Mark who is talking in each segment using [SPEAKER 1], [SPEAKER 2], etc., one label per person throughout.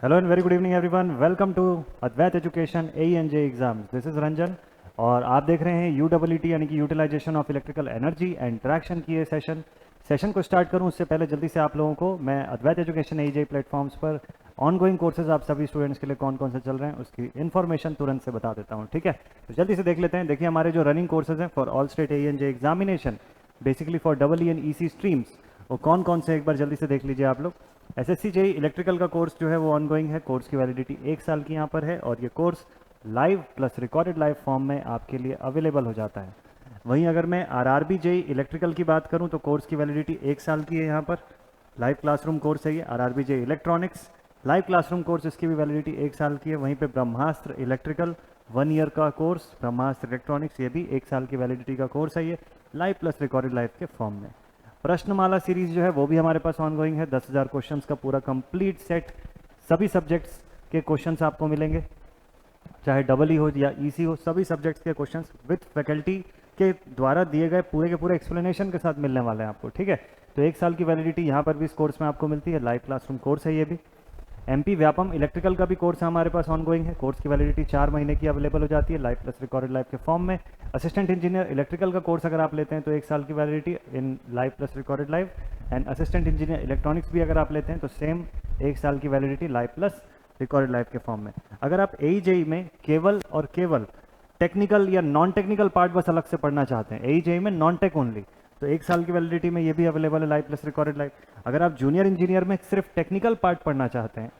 [SPEAKER 1] Hello and very good evening everyone, welcome to Advait education AENJ exams. This is Ranjan और आप देख रहे हैं UEET यानी कि utilization of electrical energy and traction की ये सेशन को स्टार्ट करूं उससे पहले जल्दी से आप लोगों को मैं अद्वैत एजुकेशन AEJ प्लेटफॉर्म्स पर ऑनगोइंग कोर्सेज आप सभी स्टूडेंट्स के लिए कौन कौन से चल रहे हैं उसकी इन्फॉर्मेशन तुरंत से बता देता हूँ। ठीक है, तो जल्दी से देख लेते हैं। देखिए, हमारे जो रनिंग कोर्सेज हैं for all state AENJ examination, basically for EE and EC streams, वो कौन कौन से एक बार जल्दी से देख लीजिए आप लोग। SSC JEE इलेक्ट्रिकल का कोर्स जो है वो ऑनगोइंग है। कोर्स की वैलिडिटी 1 साल की यहाँ पर है और ये course live plus recorded live form में आपके लिए अवेलेबल हो जाता है। वहीं अगर मैं RRB JEE इलेक्ट्रिकल की बात करूँ तो कोर्स की वैलिडिटी 1 साल की है। यहाँ पर लाइव क्लासरूम कोर्स है ये RRB JEE electronics live classroom course, इसकी भी वैलिडिटी 1 साल की है। वहीं पे ब्रह्मास्त्र इलेक्ट्रिकल 1 ईयर का कोर्स, ब्रह्मास्त्र इलेक्ट्रॉनिक्स, ये भी 1 साल की वैलिडिटी का कोर्स है ये, लाइव प्लस रिकॉर्डेड लाइव के फॉर्म में। प्रश्नमाला सीरीज जो है वो भी हमारे पास ऑनगोइंग है। 10,000 क्वेश्चंस का पूरा कंप्लीट सेट, सभी सब्जेक्ट्स के क्वेश्चंस आपको मिलेंगे, चाहे EE हो या EC हो, सभी सब्जेक्ट्स के क्वेश्चंस विद फैकल्टी के द्वारा दिए गए पूरे के पूरे एक्सप्लेनेशन के साथ मिलने वाले हैं आपको। ठीक है, तो 1 साल की वैलिडिटी यहाँ पर भी इस कोर्स में आपको मिलती है। लाइव क्लासरूम कोर्स है ये भी। MP व्यापम इलेक्ट्रिकल का भी कोर्स हमारे पास ऑनगोइंग है। कोर्स की वैलिडिटी 4 महीने की अवेलेबल हो जाती है, लाइव प्लस रिकॉर्डेड लाइव के फॉर्म में। असिस्टेंट इंजीनियर इलेक्ट्रिकल का कोर्स अगर आप लेते हैं तो 1 साल की validity in live plus recorded live, and assistant engineer electronics भी अगर आप लेते हैं तो सेम 1 साल की validity live plus recorded live के फॉर्म में। अगर आप AE में केवल और केवल टेक्निकल या नॉन टेक्निकल पार्ट बस अलग से पढ़ना चाहते हैं, AE में नॉन टेक ओनली, तो 1 साल की वैलिडिटी में ये भी अवेलेबल है, लाइव प्लस रिकॉर्डेड लाइव। अगर आप जूनियर इंजीनियर में सिर्फ टेक्निकल पार्ट पढ़ना चाहते हैं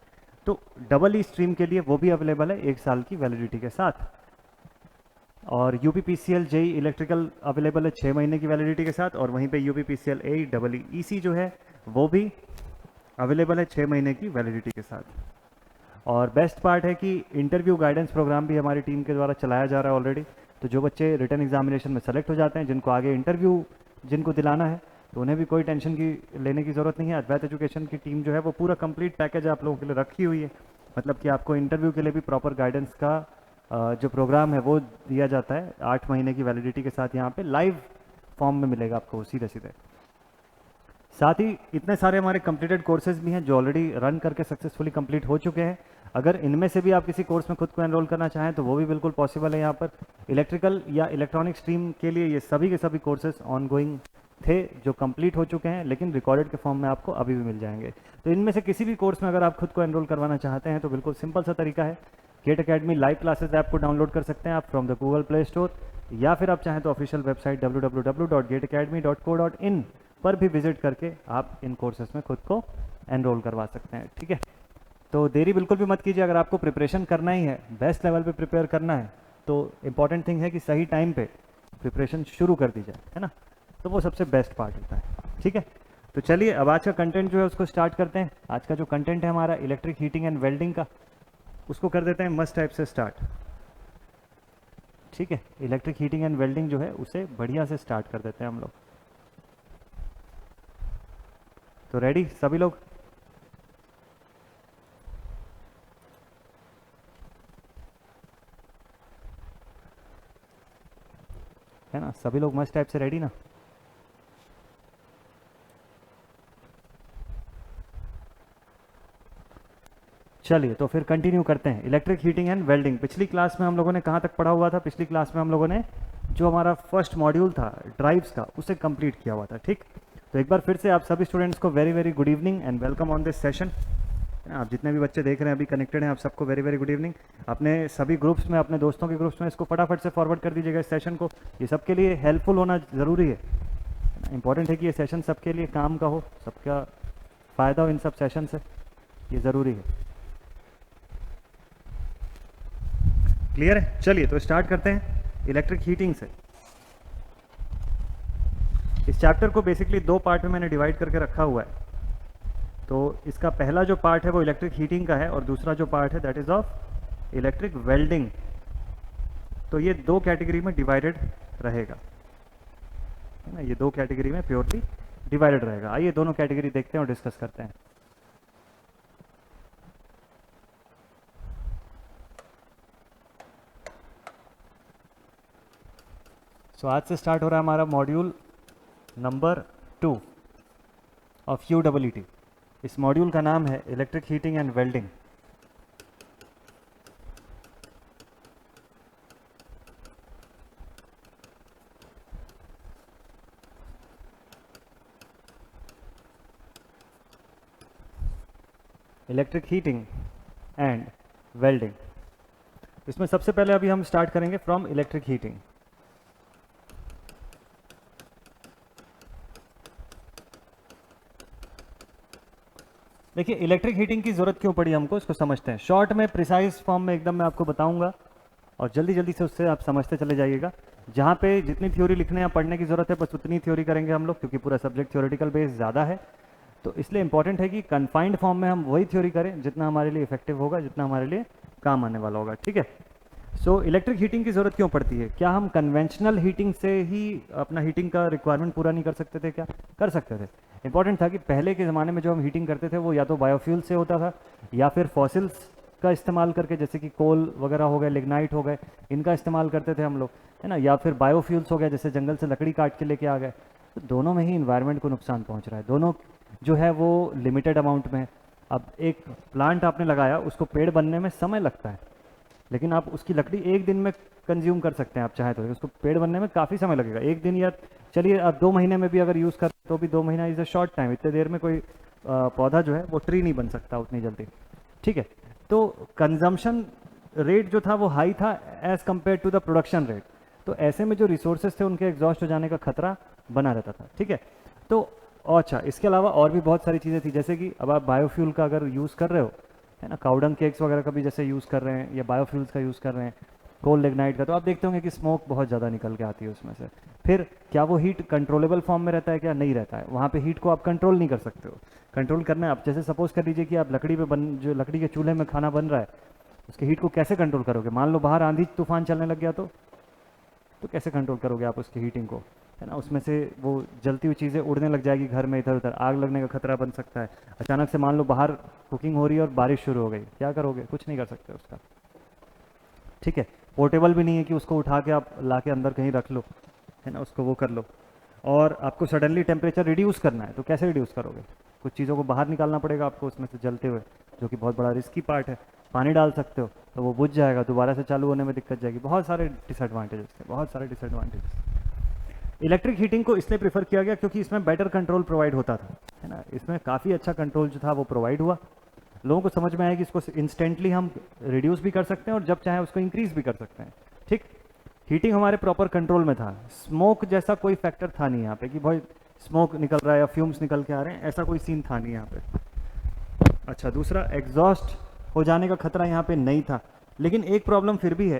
[SPEAKER 1] तो EE स्ट्रीम के लिए वो भी अवेलेबल है 1 साल की वैलिडिटी के साथ। और UPPCL JEE इलेक्ट्रिकल अवेलेबल है 6 महीने की वैलिडिटी के साथ, और वहीं पे UPPCL AE EC जो है वो भी अवेलेबल है 6 महीने की वैलिडिटी के साथ। और बेस्ट पार्ट है कि इंटरव्यू गाइडेंस प्रोग्राम भी हमारी टीम के द्वारा चलाया जा रहा है ऑलरेडी। तो जो बच्चे रिटन एग्जामिनेशन में सेलेक्ट हो जाते हैं, जिनको आगे इंटरव्यू जिनको दिलाना है, तो उन्हें भी कोई टेंशन की लेने की ज़रूरत नहीं है। अद्वैत एजुकेशन की टीम जो है वो पूरा कंप्लीट पैकेज आप लोगों के लिए रखी हुई है। मतलब कि आपको इंटरव्यू के लिए भी प्रॉपर गाइडेंस का जो प्रोग्राम है वो दिया जाता है 8 महीने की वैलिडिटी के साथ। यहाँ पे लाइव फॉर्म में मिलेगा आपको सीधे सीधे। साथ ही इतने सारे हमारे कंप्लीटेड कोर्सेज भी हैं जो ऑलरेडी रन करके सक्सेसफुली कंप्लीट हो चुके हैं। अगर इनमें से भी आप किसी कोर्स में खुद को एनरोल करना चाहें तो वो भी बिल्कुल पॉसिबल है। यहाँ पर इलेक्ट्रिकल या इलेक्ट्रॉनिक स्ट्रीम के लिए ये सभी के सभी कोर्सेज ऑनगोइंग थे जो कंप्लीट हो चुके हैं, लेकिन रिकॉर्डेड के फॉर्म में आपको अभी भी मिल जाएंगे। तो इनमें से किसी भी कोर्स में अगर आप खुद को एनरोल करवाना चाहते हैं तो बिल्कुल सिंपल सा तरीका है। GATE academy live classes app को डाउनलोड कर सकते हैं आप from the Google Play Store, या फिर आप चाहें तो ऑफिशियल वेबसाइट www.gateacademy.co.in पर भी विजिट करके आप इन कोर्सेज में खुद को एनरोल करवा सकते हैं। ठीक है, तो देरी बिल्कुल भी मत कीजिए। अगर आपको प्रिपरेशन करना ही है, बेस्ट लेवल पे प्रिपेयर करना है, तो इंपॉर्टेंट थिंग है कि सही टाइम पे प्रिपरेशन शुरू कर दी जाए, है ना। तो वो सबसे बेस्ट पार्ट होता है। ठीक है, तो चलिए अब आज का कंटेंट जो है उसको स्टार्ट करते हैं। आज का जो कंटेंट है हमारा इलेक्ट्रिक हीटिंग एंड वेल्डिंग का, उसको कर देते हैं मस्ट टाइप से स्टार्ट। ठीक है, इलेक्ट्रिक हीटिंग एंड वेल्डिंग जो है उसे बढ़िया से स्टार्ट कर देते हैं हम लोग। तो रेडी सभी लोग? है ना, सभी लोग मस्ट टाइप से रेडी ना? चलिए तो फिर कंटिन्यू करते हैं इलेक्ट्रिक हीटिंग एंड वेल्डिंग। पिछली क्लास में हम लोगों ने कहाँ तक पढ़ा हुआ था? पिछली क्लास में हम लोगों ने जो हमारा फर्स्ट मॉड्यूल था ड्राइव्स का, उसे कंप्लीट किया हुआ था। ठीक, तो एक बार फिर से आप सभी स्टूडेंट्स को very very good evening and welcome on this session. आप जितने भी बच्चे देख रहे हैं अभी कनेक्टेड हैं, आप सबको वेरी वेरी गुड इवनिंग। अपने सभी ग्रुप्स में, अपने दोस्तों के ग्रुप्स में इसको फटाफट से फॉरवर्ड कर दीजिएगा इस सेशन को। ये सबके लिए हेल्पफुल होना ज़रूरी है। इंपॉर्टेंट है कि ये सेशन सबके लिए काम का हो, सबका फ़ायदा हो इन सब सेशन से, ये ज़रूरी है। क्लियर है? चलिए तो स्टार्ट करते हैं इलेक्ट्रिक हीटिंग से। इस चैप्टर को बेसिकली 2 पार्ट में मैंने डिवाइड करके रखा हुआ है। तो इसका पहला जो पार्ट है वो इलेक्ट्रिक हीटिंग का है, और दूसरा जो पार्ट है that is of electric welding. तो ये 2 कैटेगरी में डिवाइडेड रहेगा, है ना। ये 2 कैटेगरी में प्योरली डिवाइडेड रहेगा। आइए दोनों कैटेगरी देखते हैं और डिस्कस करते हैं। सो आज से स्टार्ट हो रहा है हमारा मॉड्यूल नंबर 2 ऑफ UEET। इस मॉड्यूल का नाम है electric heating and welding. Electric heating and welding. इसमें सबसे पहले अभी हम स्टार्ट करेंगे फ्रॉम इलेक्ट्रिक हीटिंग। देखिए इलेक्ट्रिक हीटिंग की जरूरत क्यों पड़ी हमको, इसको समझते हैं शॉर्ट में, प्रिसाइज फॉर्म में एकदम मैं आपको बताऊंगा और जल्दी जल्दी से उससे आप समझते चले जाइएगा। जहाँ पे जितनी थ्योरी लिखने या पढ़ने की जरूरत है बस उतनी थ्योरी करेंगे हम लोग, क्योंकि पूरा सब्जेक्ट थ्योरेटिकल बेस ज़्यादा है। तो इसलिए इंपॉर्टेंट है कि कन्फाइंड फॉर्म में हम वही थ्योरी करें जितना हमारे लिए इफेक्टिव होगा, जितना हमारे लिए काम आने वाला होगा, ठीक है। सो इलेक्ट्रिक हीटिंग की ज़रूरत क्यों पड़ती है? क्या हम कन्वेंशनल हीटिंग से ही अपना हीटिंग का रिक्वायरमेंट पूरा नहीं कर सकते थे? क्या कर सकते थे। इंपॉर्टेंट था कि पहले के ज़माने में जो हम हीटिंग करते थे वो या तो बायोफ्यूल से होता था या फिर फॉसिल्स का इस्तेमाल करके, जैसे कि कोल वगैरह हो गए, लिग्नाइट हो गए, इनका इस्तेमाल करते थे हम लोग, है ना, या फिर बायोफ्यूल्स हो गए, जैसे जंगल से लकड़ी काट के लेके आ गए। तो दोनों में ही इन्वायरमेंट को नुकसान पहुंच रहा है, दोनों जो है वो लिमिटेड अमाउंट में है। अब एक प्लांट आपने लगाया, उसको पेड़ बनने में समय लगता है, लेकिन आप उसकी लकड़ी एक दिन में कंज्यूम कर सकते हैं आप चाहें तो, उसको पेड़ बनने में काफ़ी समय लगेगा, एक दिन या चलिए आप 2 महीने में भी अगर यूज़ करें तो भी 2 महीना इज़ अ शॉर्ट टाइम। इतने देर में कोई पौधा जो है वो ट्री नहीं बन सकता उतनी जल्दी, ठीक है। तो कंजम्पशन रेट जो था वो हाई था as compared to the production rate. तो ऐसे में जो रिसोर्सेज थे उनके एग्जॉस्ट हो जाने का खतरा बना रहता था, ठीक है। तो अच्छा, इसके अलावा और भी बहुत सारी चीज़ें थी, जैसे कि अब आप बायोफ्यूल का अगर यूज़ कर रहे हो, है ना, काउडंग केक्स वगैरह का भी जैसे यूज़ कर रहे हैं या बायोफ्यूल्स का यूज़ कर रहे हैं, कोल लिग्नाइट का, तो आप देखते होंगे कि स्मोक बहुत ज़्यादा निकल के आती है उसमें से। फिर क्या वो हीट कंट्रोलेबल फॉर्म में रहता है? क्या नहीं रहता है। वहाँ पे हीट को आप कंट्रोल नहीं कर सकते हो। कंट्रोल करना है आप, जैसे सपोज कर लीजिए कि आप लकड़ी पे जो लकड़ी के चूल्हे में खाना बन रहा है, उसके हीट को कैसे कंट्रोल करोगे? मान लो बाहर आंधी तूफान चलने लग गया तो कैसे कंट्रोल करोगे आप उसकी हीटिंग को, है ना। उसमें से वो जलती हुई चीज़ें उड़ने लग जाएगी घर में, इधर उधर आग लगने का खतरा बन सकता है। अचानक से मान लो बाहर कुकिंग हो रही है और बारिश शुरू हो गई, क्या करोगे? कुछ नहीं कर सकते उसका, ठीक है। पोर्टेबल भी नहीं है कि उसको उठा के आप ला के अंदर कहीं रख लो, है ना, उसको वो कर लो। और आपको सडनली टेम्परेचर रिड्यूस करना है, तो कैसे रिड्यूस करोगे? कुछ चीज़ों को बाहर निकालना पड़ेगा आपको उसमें से जलते हुए, जो कि बहुत बड़ा रिस्की पार्ट है। पानी डाल सकते हो तो वो बुझ जाएगा, दोबारा से चालू होने में दिक्कत जाएगी। बहुत सारे डिसएडवांटेजेस थे, बहुत सारे डिसएडवांटेजेस। इलेक्ट्रिक हीटिंग को इसलिए प्रीफर किया गया क्योंकि इसमें बेटर कंट्रोल प्रोवाइड होता था, है ना। इसमें काफ़ी अच्छा कंट्रोल जो था वो प्रोवाइड हुआ। लोगों को समझ में आया कि इसको इंस्टेंटली हम रिड्यूस भी कर सकते हैं और जब चाहे उसको इंक्रीज भी कर सकते हैं, ठीक। हीटिंग हमारे प्रॉपर कंट्रोल में था। स्मोक जैसा कोई फैक्टर था नहीं यहाँ पे कि भाई स्मोक निकल रहा है या फ्यूम्स निकल के आ रहे हैं, ऐसा कोई सीन था नहीं यहाँ पे। अच्छा, दूसरा, एग्जॉस्ट हो जाने का खतरा यहाँ पे नहीं था। लेकिन एक प्रॉब्लम फिर भी है,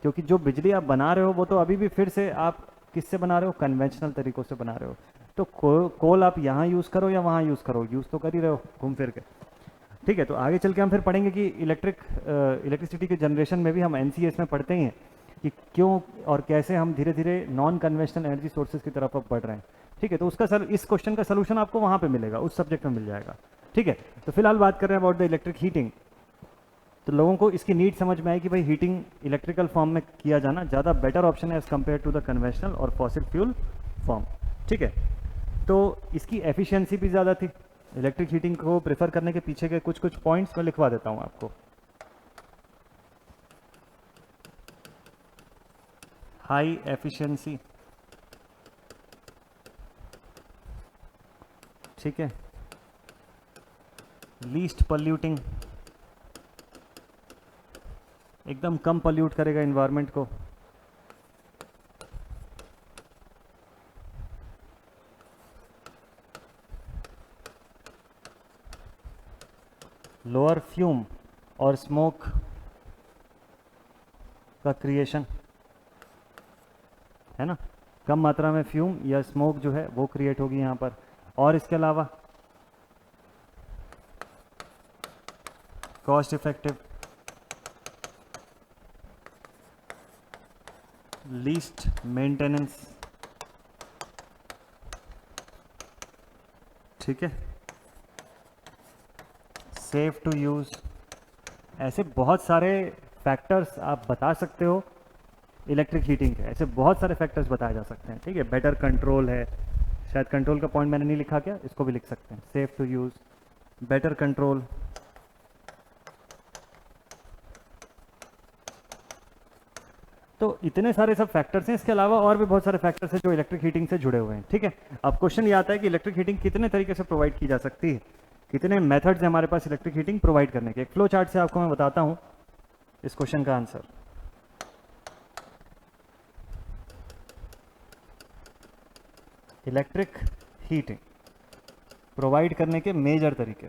[SPEAKER 1] क्योंकि जो बिजली आप बना रहे हो वो तो अभी भी फिर से आप किससे बना रहे हो? कन्वेंशनल तरीकों से बना रहे हो। तो कोल आप यहाँ यूज़ करो या वहाँ यूज़ करो, यूज़ तो कर ही रहे हो घूम फिर के, ठीक है। तो आगे चल के हम फिर पढ़ेंगे कि इलेक्ट्रिसिटी के जनरेशन में भी हम एनसीएस में पढ़ते ही हैं कि क्यों और कैसे हम धीरे धीरे नॉन कन्वेंशनल एनर्जी सोर्सेज की तरफ अब बढ़ रहे हैं, ठीक है। तो उसका इस क्वेश्चन का सलूशन आपको वहाँ पे मिलेगा, उस सब्जेक्ट में मिल जाएगा, ठीक है। तो फिलहाल बात कर रहे हैं अबाउट द इलेक्ट्रिक हीटिंग। तो लोगों को इसकी नीड समझ में आए कि भाई हीटिंग इलेक्ट्रिकल फॉर्म में किया जाना ज़्यादा बेटर ऑप्शन है as compared to the conventional और फॉसिल फ्यूल फॉर्म, ठीक है। तो इसकी एफिशिएंसी भी ज़्यादा थी। इलेक्ट्रिक हीटिंग को प्रेफर करने के पीछे के कुछ पॉइंट्स मैं लिखवा देता हूँ आपको। हाई एफिशिएंसी, ठीक है। लीस्ट पॉल्यूटिंग, एकदम कम पॉल्यूट करेगा इन्वायरमेंट को। लोअर फ्यूम और स्मोक का क्रिएशन, है ना, कम मात्रा में फ्यूम या स्मोक जो है वो क्रिएट होगी यहाँ पर। और इसके अलावा कॉस्ट इफेक्टिव, लीस्ट मेंटेनेंस, ठीक है, सेफ टू यूज। ऐसे बहुत सारे फैक्टर्स आप बता सकते हो इलेक्ट्रिक हीटिंग के, ऐसे बहुत सारे फैक्टर्स बताए जा सकते हैं, ठीक है। बेटर कंट्रोल है, शायद कंट्रोल का पॉइंट मैंने नहीं लिखा, क्या इसको भी लिख सकते हैं, safe to use, better control, तो इतने सारे सब फैक्टर्स हैं। इसके अलावा और भी बहुत सारे फैक्टर्स हैं जो इलेक्ट्रिक हीटिंग से जुड़े हुए हैं, ठीक है। अब क्वेश्चन ये आता है कि इलेक्ट्रिक हीटिंग कितने तरीके से प्रोवाइड की जा सकती है, कितने मेथड्स हैं हमारे पास इलेक्ट्रिक हीटिंग प्रोवाइड करने के। एक फ्लो चार्ट से आपको मैं बताता हूं इस क्वेश्चन का आंसर। इलेक्ट्रिक हीटिंग प्रोवाइड करने के मेजर तरीके।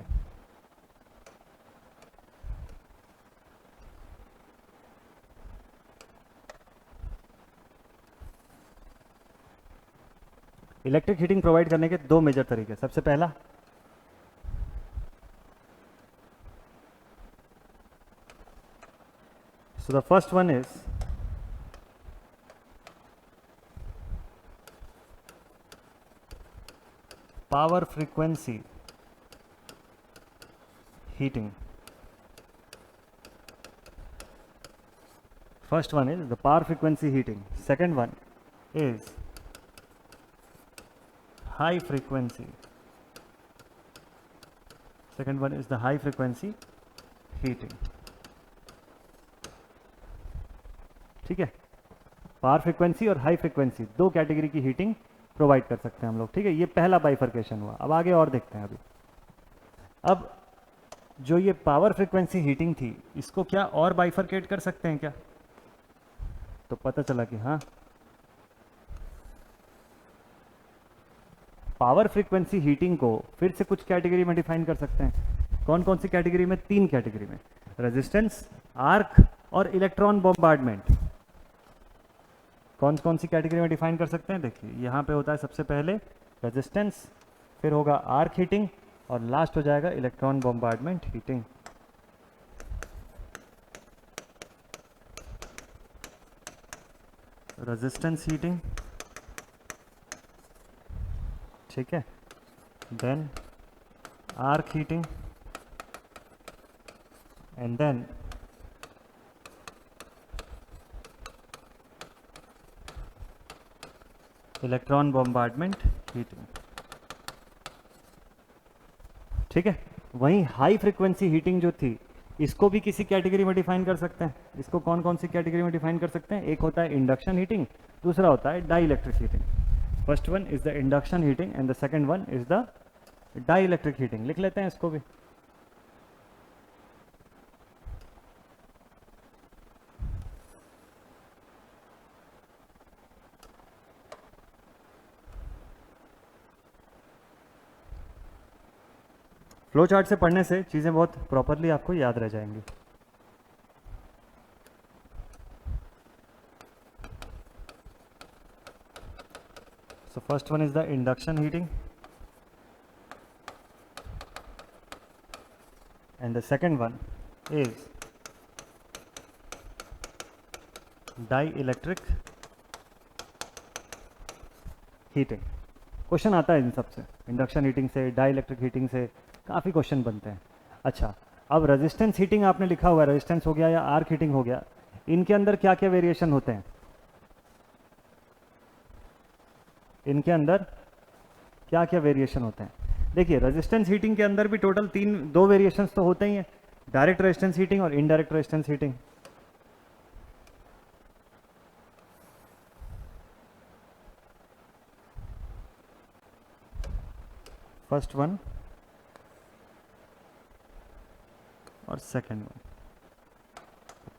[SPEAKER 1] इलेक्ट्रिक हीटिंग प्रोवाइड करने के दो मेजर तरीके। सबसे पहला, so the first one is power frequency heating. First one is the power frequency heating. Second one is high frequency. Second one is the high frequency heating. ठीक है, power frequency और high frequency दो category की heating provide कर सकते हैं हम लोग। ठीक है, ये पहला बाइफर्केशन हुआ। अब आगे और देखते हैं। अब जो ये पावर फ्रीक्वेंसी हीटिंग थी, इसको क्या और बाइफर्केट कर सकते हैं क्या? तो पता चला कि हाँ, पावर फ्रीक्वेंसी हीटिंग को फिर से कुछ कैटेगरी में डिफाइन कर सकते हैं। कौन कौन सी कैटेगरी में? तीन कैटेगरी में, रेजिस्टेंस, आर्क और इलेक्ट्रॉन बॉम्बार्डमेंट। कौन कौन सी कैटेगरी में डिफाइन कर सकते हैं? देखिए, यहाँ पे होता है सबसे पहले रेजिस्टेंस, फिर होगा आर्क हीटिंग और लास्ट हो जाएगा electron bombardment heating. Resistance heating, ठीक है, then arc heating and then electron bombardment heating. ठीक है, वहीं हाई फ्रीक्वेंसी हीटिंग जो थी, इसको भी किसी कैटेगरी में डिफाइन कर सकते हैं। इसको कौन कौन सी कैटेगरी में डिफाइन कर सकते हैं? एक होता है इंडक्शन हीटिंग, दूसरा होता है dielectric heating. First one is the induction heating and the second one is the dielectric heating. लिख लेते हैं इसको भी। फ्लो चार्ट से पढ़ने से चीज़ें बहुत प्रॉपरली आपको याद रह जाएंगी। So first one is the induction heating and the second one is dielectric heating. Question आता है इन सब से, इंडक्शन हीटिंग से, डाई इलेक्ट्रिक हीटिंग से काफ़ी क्वेश्चन बनते हैं। अच्छा, अब रेजिस्टेंस हीटिंग आपने लिखा हुआ है, रेजिस्टेंस हो गया या आर्क हीटिंग हो गया, इनके अंदर क्या क्या वेरिएशन होते हैं? इनके अंदर क्या क्या वेरिएशन होते हैं? देखिए, रेजिस्टेंस हीटिंग के अंदर भी टोटल दो वेरिएशंस तो होते ही हैं, डायरेक्ट रेजिस्टेंस हीटिंग और indirect resistance heating. First one और सेकंड वन।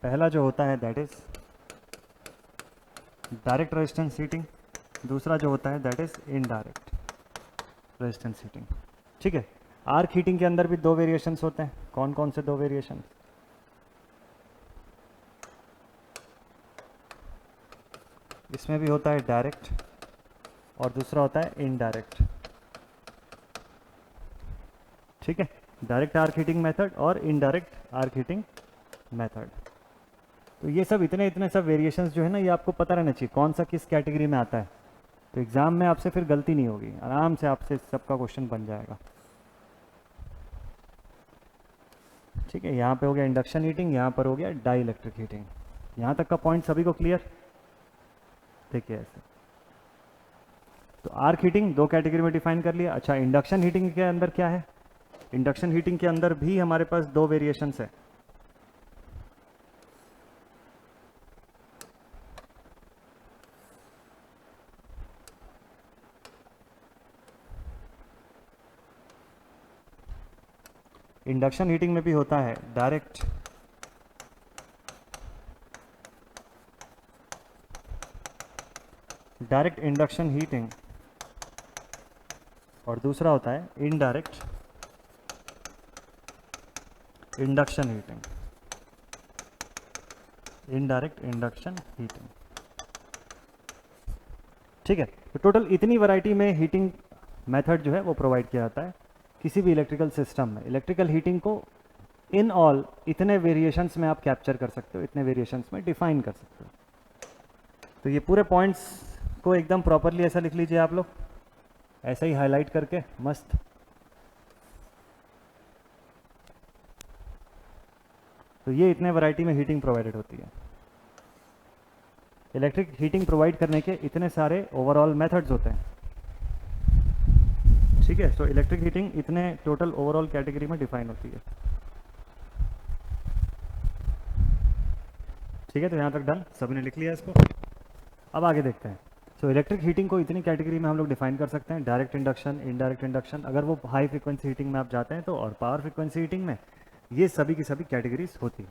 [SPEAKER 1] पहला जो होता है that is direct resistance heating, दूसरा जो होता है that is indirect resistance heating. ठीक है, आर्क हीटिंग के अंदर भी दो वेरिएशंस होते हैं। कौन कौन से दो वेरिएशन? इसमें भी होता है डायरेक्ट और दूसरा होता है इनडायरेक्ट। ठीक है, डायरेक्ट आर्क हीटिंग मेथड और इनडायरेक्ट आर्क हीटिंग मेथड। तो ये सब इतने सब वेरिएशंस जो है ना, ये आपको पता रहना चाहिए कौन सा किस कैटेगरी में आता है। तो एग्जाम में आपसे फिर गलती नहीं होगी, आराम से आपसे सबका क्वेश्चन बन जाएगा। ठीक है, यहाँ पे हो गया इंडक्शन हीटिंग, यहाँ पर हो गया डाई इलेक्ट्रिक हीटिंग। यहाँ तक का पॉइंट सभी को क्लियर? देखिए ऐसे, तो आर्क हीटिंग दो कैटेगरी में डिफाइन कर लिया। अच्छा, इंडक्शन हीटिंग के अंदर क्या है? इंडक्शन हीटिंग के अंदर भी हमारे पास दो वेरिएशंस है। इंडक्शन हीटिंग में भी होता है डायरेक्ट इंडक्शन हीटिंग, और दूसरा होता है indirect induction heating, indirect induction heating. ठीक है, तो टोटल इतनी वैरायटी में हीटिंग मेथड जो है वो प्रोवाइड किया जाता है किसी भी इलेक्ट्रिकल सिस्टम में। इलेक्ट्रिकल हीटिंग को इन ऑल इतने वेरिएशंस में आप कैप्चर कर सकते हो, इतने वेरिएशंस में डिफाइन कर सकते हो। तो ये पूरे पॉइंट्स को एकदम प्रॉपरली ऐसा लिख लीजिए आप लोग, ऐसा ही हाईलाइट करके मस्त। तो ये इतने वैरायटी में हीटिंग प्रोवाइडेड होती है। इलेक्ट्रिक हीटिंग प्रोवाइड करने के इतने सारे ओवरऑल मेथड्स होते हैं। ठीक है, तो इलेक्ट्रिक हीटिंग इतने टोटल ओवरऑल कैटेगरी में डिफाइन होती है। ठीक है, तो यहाँ तक डन, सभी ने लिख लिया इसको। अब आगे देखते हैं। सो इलेक्ट्रिक हीटिंग को इतनी कैटेगरी में हम लोग डिफाइन कर सकते हैं, डायरेक्ट इंडक्शन, इनडायरेक्ट इंडक्शन, अगर वो हाई फ्रिक्वेंसी हीटिंग में आप जाते हैं तो, और पावर फ्रिक्वेंसी हीटिंग में, ये सभी की सभी कैटेगरीज होती है।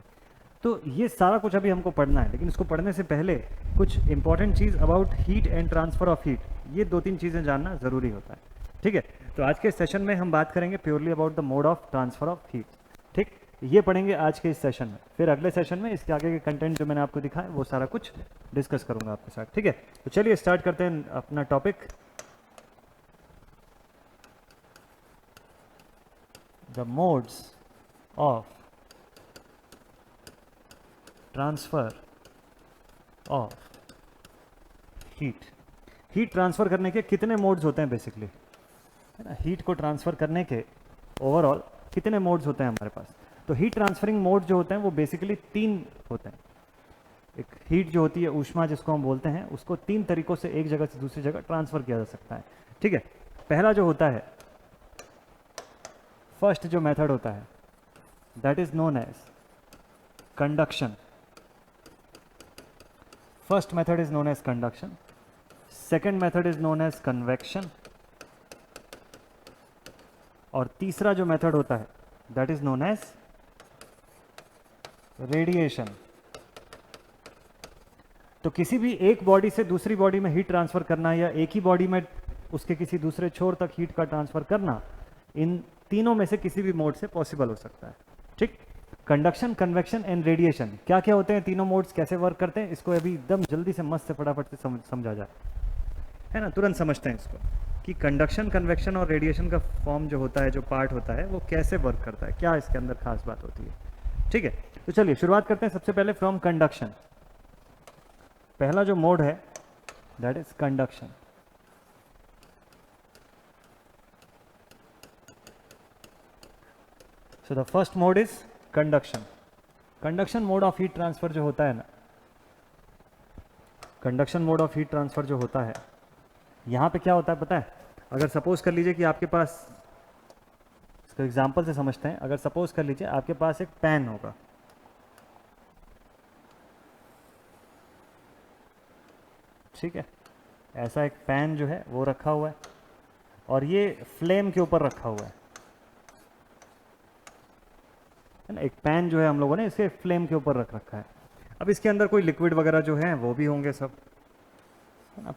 [SPEAKER 1] तो ये सारा कुछ अभी हमको पढ़ना है, लेकिन इसको पढ़ने से पहले कुछ important cheese about heat and transfer of heat, ये 2-3 चीज़ें जानना ज़रूरी होता है। ठीक है, तो आज के सेशन में हम बात करेंगे purely about the mode of transfer of heat. ठीक, ये पढ़ेंगे आज के इस सेशन में। फिर अगले सेशन में इसके आगे के कंटेंट जो मैंने आपको दिखाया वो सारा कुछ डिस्कस करूंगा आपके साथ। ठीक है, तो चलिए स्टार्ट करते हैं अपना topic, the modes of transfer of heat. Heat transfer करने के कितने मोड्स होते हैं बेसिकली, है ना। हीट को ट्रांसफर करने के ओवरऑल कितने मोड्स होते हैं हमारे पास। तो हीट ट्रांसफरिंग मोड जो होते हैं वो बेसिकली 3 होते हैं। एक हीट जो होती है, ऊष्मा जिसको हम बोलते हैं, उसको 3 तरीकों से एक जगह से दूसरी जगह ट्रांसफर किया जा सकता है। ठीक है, पहला जो होता है, फर्स्ट जो मेथड होता है, that is known as conduction. First method is known as conduction. Second method is known as convection, और तीसरा जो मेथड होता है that is known as radiation. तो किसी भी एक बॉडी से दूसरी बॉडी में हीट ट्रांसफर करना, या एक ही बॉडी में उसके किसी दूसरे छोर तक हीट का ट्रांसफर करना, इन तीनों में से किसी भी मोड से पॉसिबल हो सकता है। ठीक, कंडक्शन, कन्वेक्शन एंड रेडिएशन क्या क्या होते हैं, तीनों मोड्स कैसे वर्क करते हैं, इसको अभी एकदम जल्दी से मस्त से फटाफट से समझा जाए, है ना। तुरंत समझते हैं इसको कि कंडक्शन, कन्वेक्शन और रेडिएशन का फॉर्म जो होता है, जो पार्ट होता है, वो कैसे वर्क करता है, क्या इसके अंदर खास बात होती है। ठीक है, तो चलिए शुरुआत करते हैं सबसे पहले फ्रॉम कंडक्शन। पहला जो मोड है that is conduction. So the first mode is conduction. Conduction mode of heat transfer जो होता है ना, conduction mode of heat transfer जो होता है, यहां पे क्या होता है पता है। अगर सपोज कर लीजिए कि आपके पास, इसको एग्जांपल से समझते हैं, अगर सपोज कर लीजिए आपके पास एक पैन होगा, ठीक है, ऐसा एक पैन जो है वो रखा हुआ है, और ये फ्लेम के ऊपर रखा हुआ है ना। एक पैन जो है हम लोगों ने इसके फ्लेम के ऊपर रख रखा है। अब इसके अंदर कोई लिक्विड वगैरह जो है वो भी होंगे सब, है ना।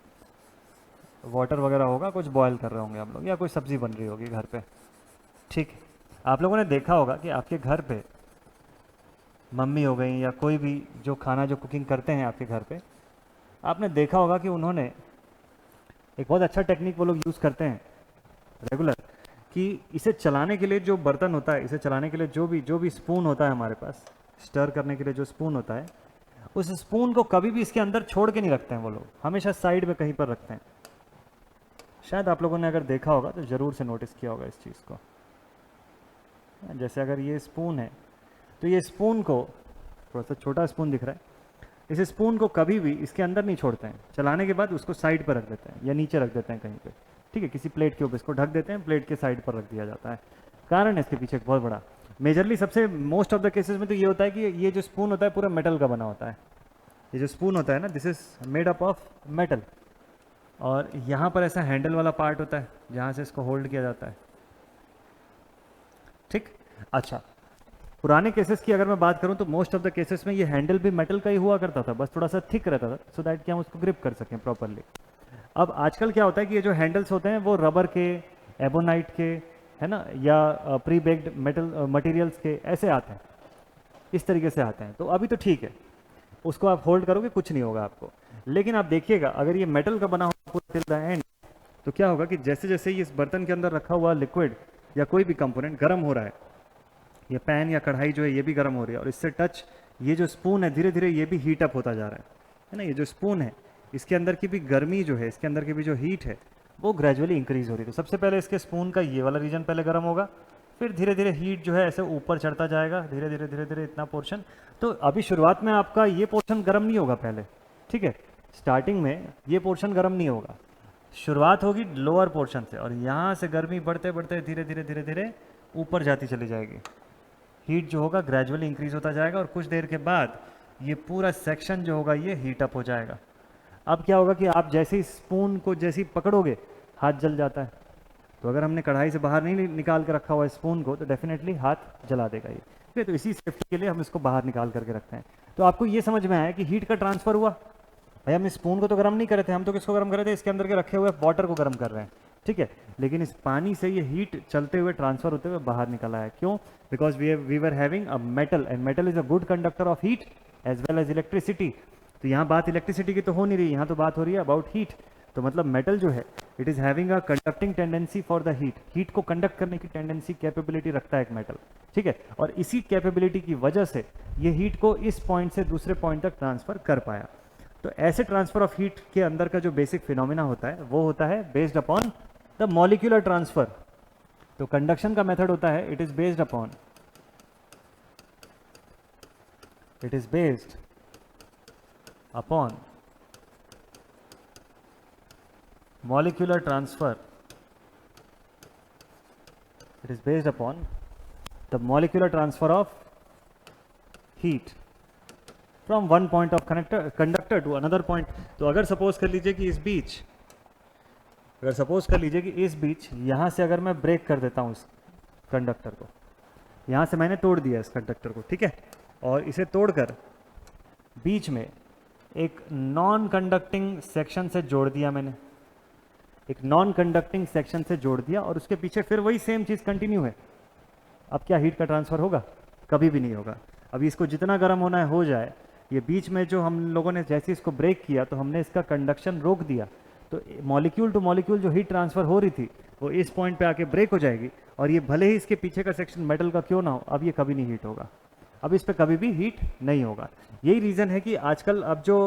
[SPEAKER 1] वाटर वगैरह होगा, कुछ बॉयल कर रहे होंगे हम लोग, या कोई सब्जी बन रही होगी घर पे। ठीक, आप लोगों ने देखा होगा कि आपके घर पे मम्मी हो गई या कोई भी जो खाना जो कुकिंग करते हैं आपके घर पे, आपने देखा होगा कि उन्होंने एक बहुत अच्छा टेक्निक वो लोग यूज़ करते हैं रेगुलर, कि इसे चलाने के लिए जो बर्तन होता है, इसे चलाने के लिए जो भी स्पून होता है हमारे पास, स्टर करने के लिए जो स्पून होता है, उस स्पून को कभी भी इसके अंदर छोड़ के नहीं रखते हैं वो लोग, हमेशा साइड में कहीं पर रखते हैं। शायद आप लोगों ने अगर देखा होगा तो ज़रूर से नोटिस किया होगा इस चीज़ को। जैसे अगर ये स्पून है, तो ये स्पून को, थोड़ा सा छोटा स्पून दिख रहा है, इस स्पून को कभी भी इसके अंदर नहीं छोड़ते हैं, चलाने के बाद उसको साइड पर रख देते हैं या नीचे रख देते हैं कहीं पे। ठीक है, किसी प्लेट के ऊपर इसको ढक देते हैं, प्लेट के साइड पर रख दिया जाता है। कारण है इसके पीछे एक बहुत बड़ा, मेजरली सबसे मोस्ट ऑफ द केसेस में तो ये होता है कि ये जो स्पून होता है पूरा मेटल का बना होता है। ये जो स्पून होता है ना, this is made up of metal, और यहाँ पर ऐसा हैंडल वाला पार्ट होता है जहाँ से इसको होल्ड किया जाता है। ठीक, अच्छा, पुराने केसेस की अगर मैं बात करूं तो मोस्ट ऑफ द केसेस में ये हैंडल भी मेटल का ही हुआ करता था, बस थोड़ा सा थिक रहता था सो दैट कि हम उसको ग्रिप कर सकें प्रॉपरली। अब आजकल क्या होता है कि ये जो हैंडल्स होते हैं वो रबर के, एबोनाइट के, है ना, या प्री बेक्ड मेटल मटेरियल्स के ऐसे आते हैं, इस तरीके से आते हैं। तो अभी तो ठीक है, उसको आप होल्ड करोगे कुछ नहीं होगा आपको। लेकिन आप देखिएगा अगर ये मेटल का बना हुआ पूरा टिल द एंड, तो क्या होगा कि जैसे जैसे ये इस बर्तन के अंदर रखा हुआ लिक्विड या कोई भी कंपोनेंट गर्म हो रहा है, ये पैन या कढ़ाई जो है ये भी गर्म हो रही है, और इससे टच ये जो स्पून है धीरे धीरे ये भी हीट अप होता जा रहा है ना। ये जो स्पून है इसके अंदर की भी गर्मी जो है, इसके अंदर की भी जो हीट है वो ग्रेजुअली इंक्रीज हो रही है। तो सबसे पहले इसके स्पून का ये वाला रीजन पहले गर्म होगा, फिर धीरे धीरे हीट जो है ऐसे ऊपर चढ़ता जाएगा, धीरे धीरे धीरे धीरे इतना पोर्शन। तो अभी शुरुआत में आपका ये पोर्शन गर्म नहीं होगा पहले, ठीक है, स्टार्टिंग में ये पोर्शन गर्म नहीं होगा, शुरुआत होगी लोअर पोर्शन से, और यहाँ से गर्मी बढ़ते बढ़ते धीरे धीरे धीरे धीरे ऊपर जाती चली जाएगी। हीट जो होगा ग्रेजुअली इंक्रीज होता जाएगा, और कुछ देर के बाद ये पूरा सेक्शन जो होगा ये हीट अप हो जाएगा। अब क्या होगा कि आप जैसे ही स्पून को जैसे ही पकड़ोगे हाथ जल जाता है। तो अगर हमने कढ़ाई से बाहर नहीं निकाल के रखा हुआ है स्पून को तो डेफिनेटली हाथ जला देगा ये, ठीक है। तो इसी सेफ्टी के लिए हम इसको बाहर निकाल करके रखते हैं। तो आपको ये समझ में आया कि हीट का ट्रांसफर हुआ। भाई हम इस स्पून को तो गर्म नहीं कर रहे थे, हम तो किसको गर्म कर रहे थे, इसके अंदर के रखे हुए वाटर को गर्म कर रहे हैं, ठीक है। लेकिन इस पानी से ये हीट चलते हुए ट्रांसफर होते हुए बाहर निकला है। क्यों? Because we were having a metal, and metal is a good conductor of heat as well as electricity. तो यहाँ बात इलेक्ट्रिसिटी की तो हो नहीं रही, यहाँ तो बात हो रही है अबाउट हीट। तो मतलब मेटल जो है it is having a conducting tendency for the heat, heat को कंडक्ट करने की टेंडेंसी, कैपेबिलिटी रखता है एक मेटल, ठीक है। और इसी कैपेबिलिटी की वजह से ये हीट को इस पॉइंट से दूसरे पॉइंट तक ट्रांसफर कर पाया। तो ऐसे ट्रांसफर ऑफ हीट के अंदर का जो बेसिक फिनोमिना होता है वो होता है based upon the molecular transfer. तो कंडक्शन का मेथड होता है it is based upon molecular transfer, it is based upon the molecular transfer of heat from one point of conductor to another point। तो अगर सपोज कर लीजिए कि इस बीच यहाँ से अगर मैं ब्रेक कर देता हूँ इस कंडक्टर को, यहाँ से मैंने तोड़ दिया इस कंडक्टर को, ठीक है, और इसे तोड़कर बीच में एक नॉन कंडक्टिंग सेक्शन से जोड़ दिया मैंने, एक नॉन कंडक्टिंग सेक्शन से जोड़ दिया, और उसके पीछे फिर वही सेम चीज़ कंटिन्यू है। अब क्या हीट का ट्रांसफर होगा? कभी भी नहीं होगा। अभी इसको जितना गर्म होना है हो जाए, ये बीच में जो हम लोगों ने जैसे इसको ब्रेक किया तो हमने इसका कंडक्शन रोक दिया, तो मॉलिक्यूल टू मॉलिक्यूल जो हीट ट्रांसफर हो रही थी वो इस पॉइंट पे आके ब्रेक हो जाएगी, और ये भले ही इसके पीछे का सेक्शन मेटल का क्यों ना हो, अब ये कभी नहीं हीट होगा, अब इस पर कभी भी हीट नहीं होगा। यही रीज़न है कि आजकल अब जो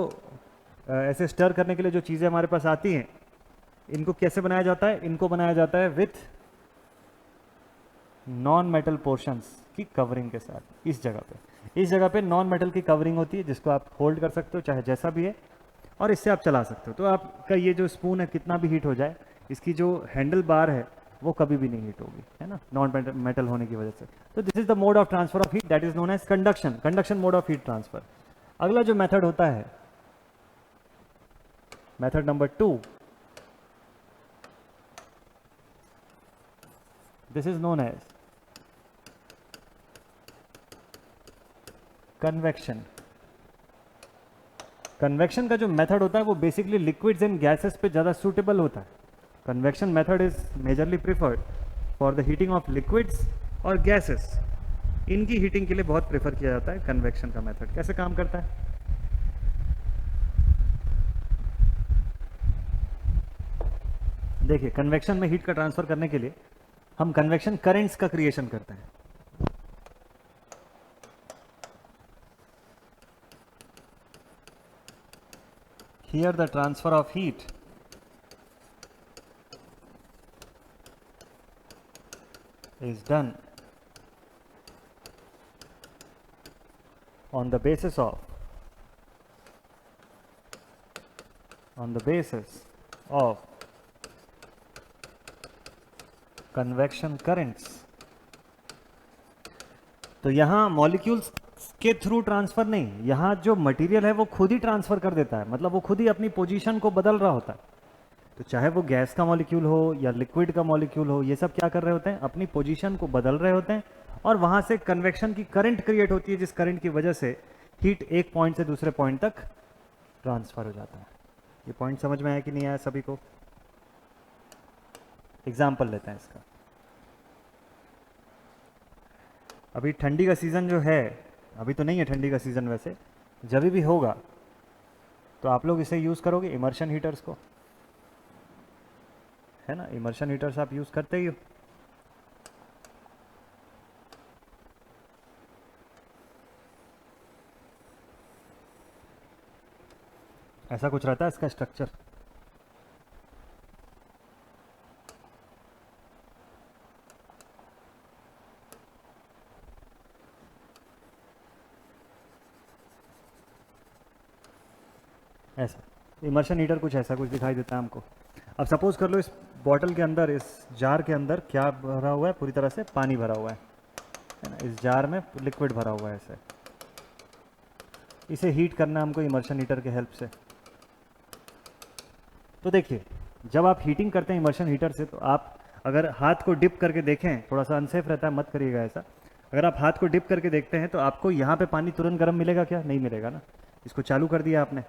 [SPEAKER 1] ऐसे स्टर करने के लिए जो चीज़ें हमारे पास आती हैं, इनको कैसे बनाया जाता है? इनको बनाया जाता है विथ नॉन मेटल पोर्शंस की कवरिंग के साथ। इस जगह पे नॉन मेटल की कवरिंग होती है जिसको आप होल्ड कर सकते हो चाहे जैसा भी है, और इससे आप चला सकते हो। तो आपका ये जो स्पून है कितना भी हीट हो जाए, इसकी जो हैंडल बार है वो कभी भी नहीं हीट होगी, है ना, नॉन मेटल होने की वजह से। तो this is the mode of transfer of heat that is known as conduction mode of heat transfer. अगला जो मेथड होता है, method number 2, this is known as convection. Convection का जो मेथड होता है वो बेसिकली लिक्विड्स एंड गैसेस पे ज़्यादा सूटेबल होता है। Convection method is majorly preferred for the heating of liquids और गैसेस, इनकी हीटिंग के लिए बहुत प्रेफर किया जाता है कन्वेक्शन का मेथड। कैसे काम करता है? देखिए, कन्वेक्शन में हीट का ट्रांसफर करने के लिए हम कन्वेक्शन करेंट्स का क्रिएशन करते हैं। Here the transfer of heat is done on the basis of convection currents। तो यहाँ मॉलिक्यूल्स के थ्रू ट्रांसफर नहीं, यहाँ जो मटेरियल है वो खुद ही ट्रांसफर कर देता है, मतलब वो खुद ही अपनी पोजीशन को बदल रहा होता है। तो चाहे वो गैस का मॉलिक्यूल हो या लिक्विड का मॉलिक्यूल हो, ये सब क्या कर रहे होते हैं? अपनी पोजीशन को बदल रहे होते हैं और वहाँ से कन्वेक्शन की करंट क्रिएट होती है, जिस करंट की वजह से हीट एक पॉइंट से दूसरे पॉइंट तक ट्रांसफर हो जाता है। ये पॉइंट समझ में आया कि नहीं आया सभी को? एग्जाम्पल लेते हैं इसका। अभी ठंडी का सीज़न जो है, अभी तो नहीं है ठंडी का सीज़न, वैसे जब भी होगा तो आप लोग इसे यूज़ करोगे, इमर्शन हीटर्स को, है ना? इमर्शन हीटर्स आप यूज़ करते ही हो। ऐसा कुछ रहता है इसका स्ट्रक्चर। ऐसा इमर्शन हीटर कुछ ऐसा कुछ दिखाई देता है हमको। अब सपोज कर लो इस बॉटल के अंदर, इस जार के अंदर क्या भरा हुआ है? पूरी तरह से पानी भरा हुआ है ना? इस जार में लिक्विड भरा हुआ है ऐसे। इसे हीट करना है हमको इमर्शन हीटर के हेल्प से। तो देखिए, जब आप हीटिंग करते हैं इमर्शन हीटर से, तो आप अगर हाथ को डिप करके देखें, थोड़ा सा अनसेफ रहता है, मत करिएगा ऐसा। अगर आप हाथ को डिप करके देखते हैं तो आपको यहाँ पे पानी तुरंत गर्म मिलेगा क्या? नहीं मिलेगा ना। इसको चालू कर दिया आपने,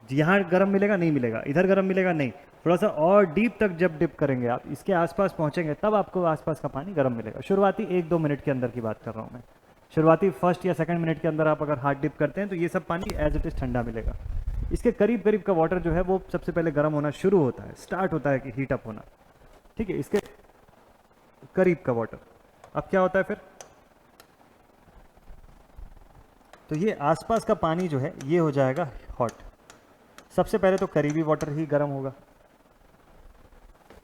[SPEAKER 1] यहाँ गर्म मिलेगा? नहीं मिलेगा। इधर गर्म मिलेगा? नहीं। थोड़ा सा और डीप तक जब डिप करेंगे आप, इसके आसपास पहुँचेंगे, तब आपको आसपास का पानी गर्म मिलेगा। शुरुआती 1-2 मिनट के अंदर की बात कर रहा हूँ मैं। शुरुआती फर्स्ट या सेकंड मिनट के अंदर आप अगर हाथ डिप करते हैं तो ये सब पानी एज इट इज़ ठंडा मिलेगा। इसके करीब करीब का वाटर जो है वो सबसे पहले गर्म होना शुरू होता है, स्टार्ट होता है कि हीट अप होना। ठीक है, इसके करीब का वाटर। अब क्या होता है फिर? तो ये आसपास का पानी जो है ये हो जाएगा हॉट। सबसे पहले तो करीबी वाटर ही गर्म होगा।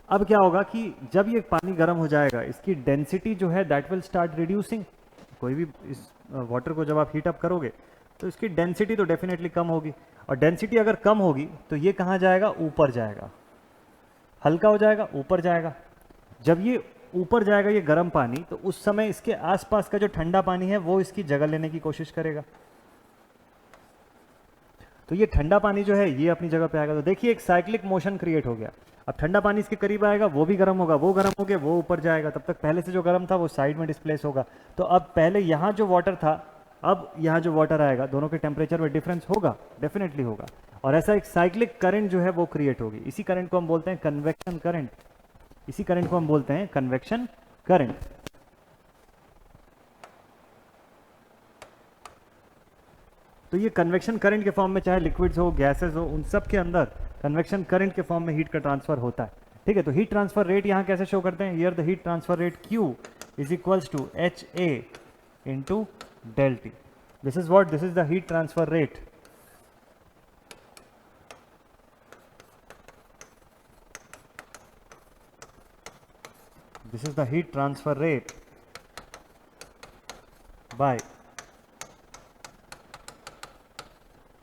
[SPEAKER 1] अब क्या होगा कि जब ये पानी गर्म हो जाएगा, इसकी डेंसिटी जो है दैट विल स्टार्ट रिड्यूसिंग। कोई भी इस वाटर को जब आप हीट अप करोगे तो इसकी डेंसिटी तो डेफिनेटली कम होगी, और डेंसिटी अगर कम होगी तो ये कहाँ जाएगा? ऊपर जाएगा। हल्का हो जाएगा, ऊपर जाएगा। जब ये ऊपर जाएगा ये गर्म पानी, तो उस समय इसके आसपास का जो ठंडा पानी है वो इसकी जगह लेने की कोशिश करेगा। तो ये ठंडा पानी जो है ये अपनी जगह पे आएगा। तो देखिए एक साइक्लिक मोशन क्रिएट हो गया। अब ठंडा पानी इसके करीब आएगा, वो भी गर्म होगा, वो गर्म हो गया, वो ऊपर जाएगा। तब तक पहले से जो गर्म था वो साइड में डिस्प्लेस होगा। तो अब पहले यहाँ जो वाटर था, अब यहाँ जो वाटर आएगा, दोनों के टेम्परेचर में डिफरेंस होगा, डेफिनेटली होगा। और ऐसा एक साइक्लिक करंट जो है वो क्रिएट होगी। इसी करंट को हम बोलते हैं कन्वेक्शन करंट। इसी करंट को हम बोलते हैं कन्वेक्शन करंट। तो ये कन्वेक्शन करंट के फॉर्म में, चाहे लिक्विड्स हो, गैसेस हो, उन सब के अंदर कन्वेक्शन करंट के फॉर्म में हीट का ट्रांसफर होता है। ठीक है, तो हीट ट्रांसफर रेट यहाँ कैसे शो करते हैं? Here the heat transfer rate Q is equals to HA into del T. This is what? This is the heat transfer rate. This is the heat transfer rate by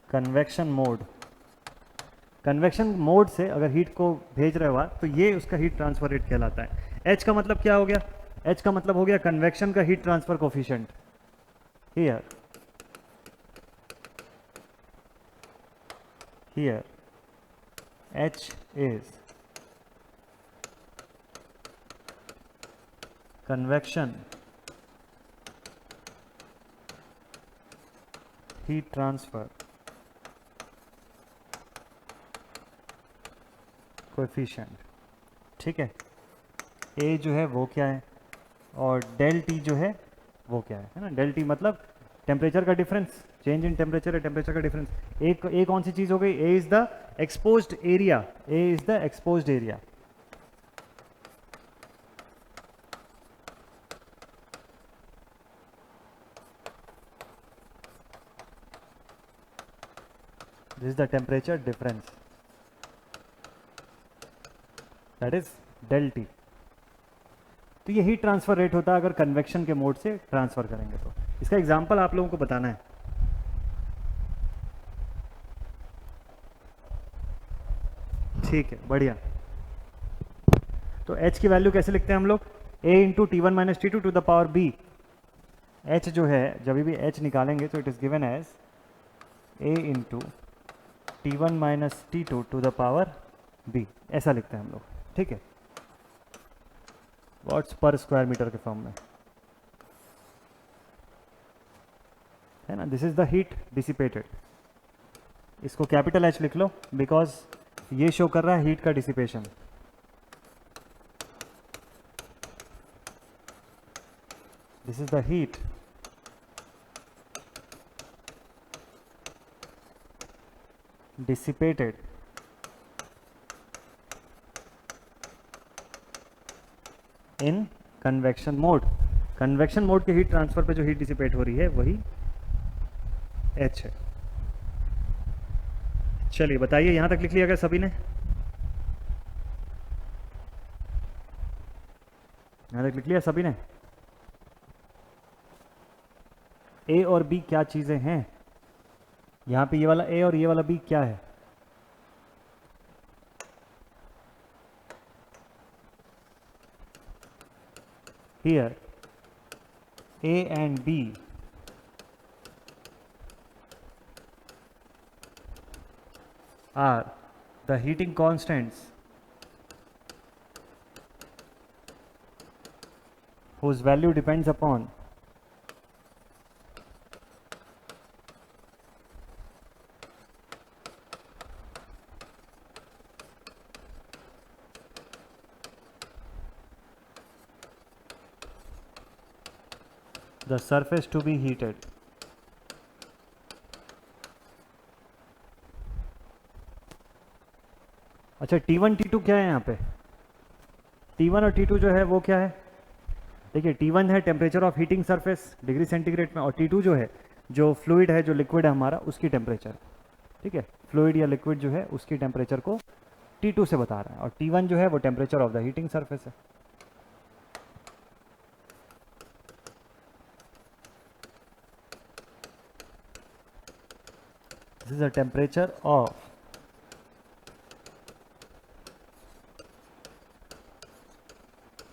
[SPEAKER 1] convection mode. Convection mode से अगर heat को भेज रहे हो आप, तो ये उसका हीट ट्रांसफर रेट कहलाता है। H का मतलब क्या हो गया? H का मतलब हो गया कन्वेक्शन का heat transfer coefficient. Here H is convection heat transfer coefficient. ठीक है, A जो है वो क्या है, और डेल T जो है वो क्या है ना? डेल T मतलब टेम्परेचर का डिफरेंस, चेंज इन टेम्परेचर है, टेम्परेचर का डिफरेंस। एक कौन सी चीज हो गई? A is the exposed area. A is the exposed area. This is the temperature difference, that is del T। तो ये हीट ट्रांसफर रेट होता है अगर कन्वेक्शन के मोड से ट्रांसफर करेंगे तो। इसका एग्जांपल आप लोगों को बताना है। ठीक है, बढ़िया। तो H की वैल्यू कैसे लिखते हैं हम लोग? A into T1 minus T2 to the power B। H जो है, जब भी H निकालेंगे तो it is given as A into T1 minus T2 to the power B। ऐसा लिखते हैं हम लोग। ठीक है, वॉट्स पर स्क्वायर मीटर के फॉर्म में। है ना, this is the heat dissipated. इसको कैपिटल एच लिख लो बिकॉज ये शो कर रहा है हीट का dissipation. This is the heat dissipated in convection mode। Convection mode के हीट ट्रांसफर पे जो हीट डिसिपेट हो रही है वही H है। चलिए बताइए, यहां तक लिख लिया गया सभी ने? यहां तक लिख लिया सभी ने? A और B क्या चीजें हैं? यहां पे ये वाला A और ये वाला B क्या है? Here A and B are the heating constants whose value depends upon the surface to be heated। अच्छा T1 T2 क्या है यहाँ पे? T1 और T2 जो है वो क्या है? देखिए T1 है temperature of heating surface degree centigrade में, और T2 जो है जो फ्लूइड है, जो लिक्विड है हमारा, उसकी टेम्परेचर। ठीक है, फ्लूइड या लिक्विड जो है उसकी टेम्परेचर को T2 से बता रहा है, और T1 जो है वो temperature of the heating surface है। This is the temperature of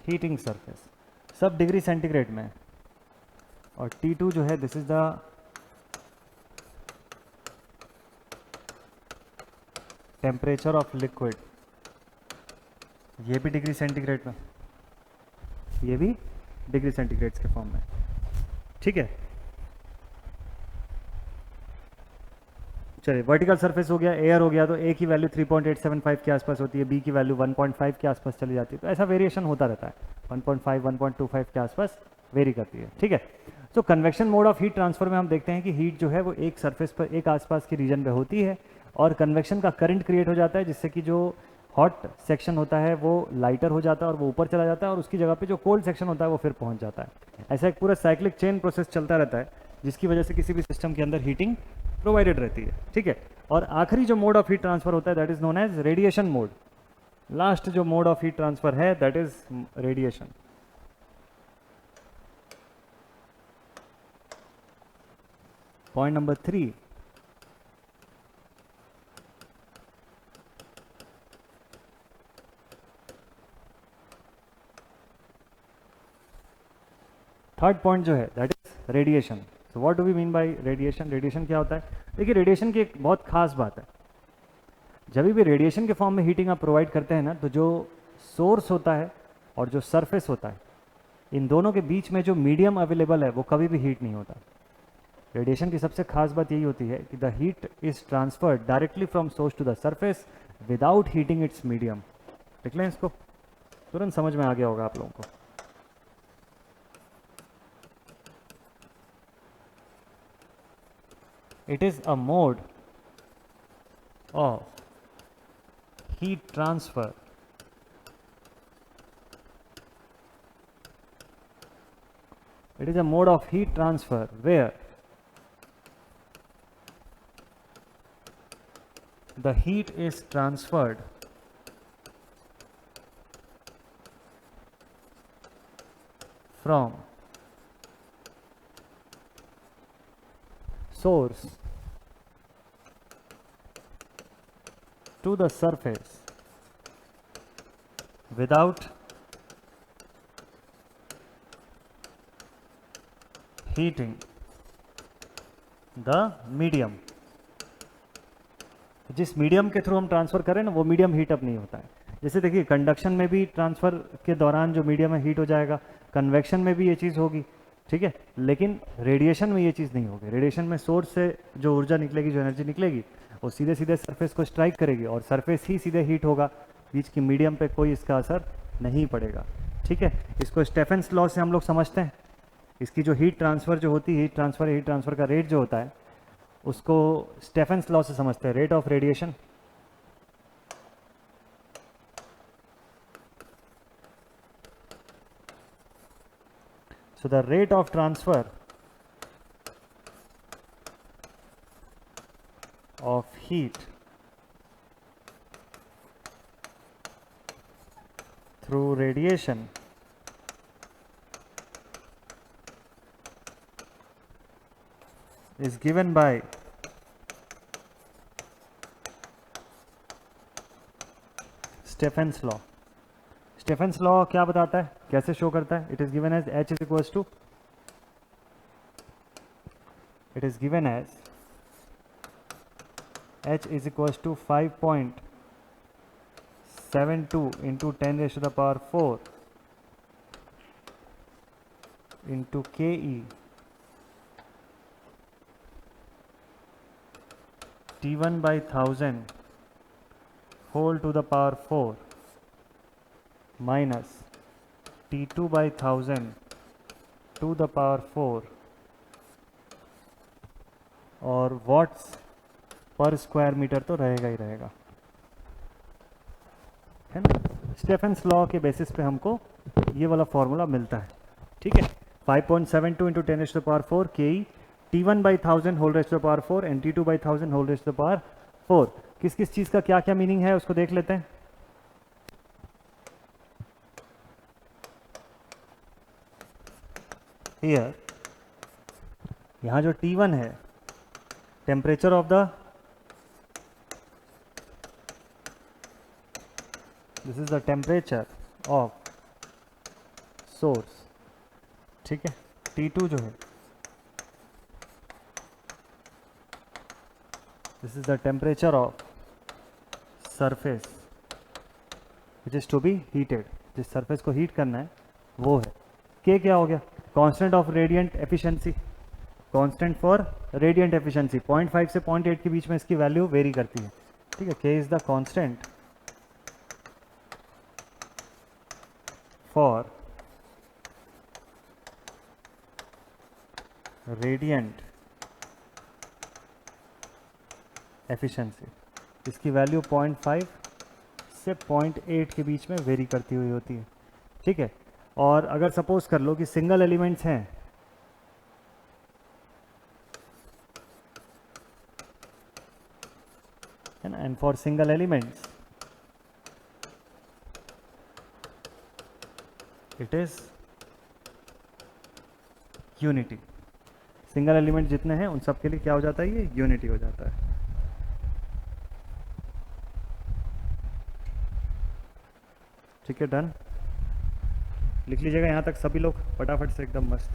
[SPEAKER 1] heating surface, सब डिग्री सेंटीग्रेड में। और T2 जो है this is the temperature of liquid, ये भी डिग्री सेंटीग्रेड में, ये भी डिग्री सेंटीग्रेड के फॉर्म में। ठीक है, चलिए वर्टिकल सरफेस हो गया, एयर हो गया, तो ए की वैल्यू 3.875 के आसपास होती है, बी की वैल्यू 1.5 के आसपास चली जाती है। तो ऐसा वेरिएशन होता रहता है, 1.5 1.25 के आसपास वेरी करती है। ठीक है, तो convection mode of heat transfer में हम देखते हैं कि हीट जो है वो एक सरफेस पर, एक आसपास की रीजन पे होती है, और कन्वेक्शन का करंट क्रिएट हो जाता है, जिससे कि जो हॉट सेक्शन होता है वो लाइटर हो जाता है और वो ऊपर चला जाता है, और उसकी जगह पे जो कोल्ड सेक्शन होता है वो फिर पहुंच जाता है। ऐसा एक पूरा साइक्लिक चेन प्रोसेस चलता रहता है, जिसकी वजह से किसी भी सिस्टम के अंदर हीटिंग प्रोवाइडेड रहती है। ठीक है, और आखिरी जो मोड ऑफ हीट ट्रांसफर होता है that is known as radiation mode. Last जो मोड ऑफ हीट ट्रांसफर है that is radiation. Point number 3, third point जो है that is radiation. So what do we mean by radiation? Radiation क्या होता है? देखिए रेडिएशन की एक बहुत खास बात है, जब भी रेडिएशन के फॉर्म में हीटिंग आप प्रोवाइड करते हैं ना, तो जो सोर्स होता है और जो सरफेस होता है, इन दोनों के बीच में जो मीडियम अवेलेबल है वो कभी भी हीट नहीं होता। रेडिएशन की सबसे खास बात यही होती है कि the heat is transferred directly from source to the surface without heating its medium. देख लें इसको, तुरंत समझ में आ गया होगा आप लोगों को। It is a mode of heat transfer it is a mode of heat transfer where the heat is transferred from source to the surface without heating the medium। जिस मीडियम के थ्रू हम ट्रांसफर करें ना, वो medium heat up नहीं होता है। जैसे देखिए कंडक्शन में भी ट्रांसफर के दौरान जो मीडियम है हीट हो जाएगा, कन्वेक्शन में भी ये चीज़ होगी। ठीक है, लेकिन रेडिएशन में ये चीज़ नहीं होगी। रेडिएशन में सोर्स से जो ऊर्जा निकलेगी, जो एनर्जी निकलेगी, वो सीधे सीधे सरफेस को स्ट्राइक करेगी और सरफेस ही सीधे हीट होगा, बीच की मीडियम पे कोई इसका असर नहीं पड़ेगा। ठीक है, इसको स्टेफेंस लॉ से हम लोग समझते हैं। इसकी जो हीट ट्रांसफ़र जो होती है, हीट ट्रांसफ़र का रेट जो होता है, उसको स्टेफेंस लॉ से समझते हैं, rate of radiation. So the rate of transfer of heat through radiation is given by Stephen's law. Stephen's law क्या बताता है, कैसे शो करता है? It is given as H is equals to, it is given as H is equals to 5.72 into 10⁻⁴ into KE T1/1000 whole to the power 4 minus T2/1000 to the power 4 और watts पर square metre तो रहेगा ही रहेगा, है ना। Stephens law के basis पे हमको ये वाला फॉर्मूला मिलता है। ठीक है, 5.72 into 10⁻⁴ KE T1/1000 whole raise to the power 4 and T2/1000 whole raise to the power 4। किस किस चीज़ का क्या क्या मीनिंग है उसको देख लेते हैं। हियर, यहाँ जो T1 है, temperature of the, this is the temperature of source. ठीक है, T2 जो है, this is the temperature of surface which is to be heated. जिस सरफेस को हीट करना है वो है। K क्या हो गया? Constant of radiant efficiency, constant for radiant efficiency. 0.5 से 0.8 के बीच में इसकी वैल्यू वेरी करती है। ठीक है, K is the constant for radiant efficiency. इसकी वैल्यू 0.5 से 0.8 के बीच में वेरी करती हुई होती है। ठीक है, और अगर सपोज कर लो कि सिंगल एलिमेंट्स हैं, है ना, and for single elements it is unity. Single element जितने हैं उन सब के लिए क्या हो जाता है? ये यूनिटी हो जाता है। ठीक है, डन। लिख लीजिएगा यहाँ तक सभी लोग फटाफट से, एकदम मस्त।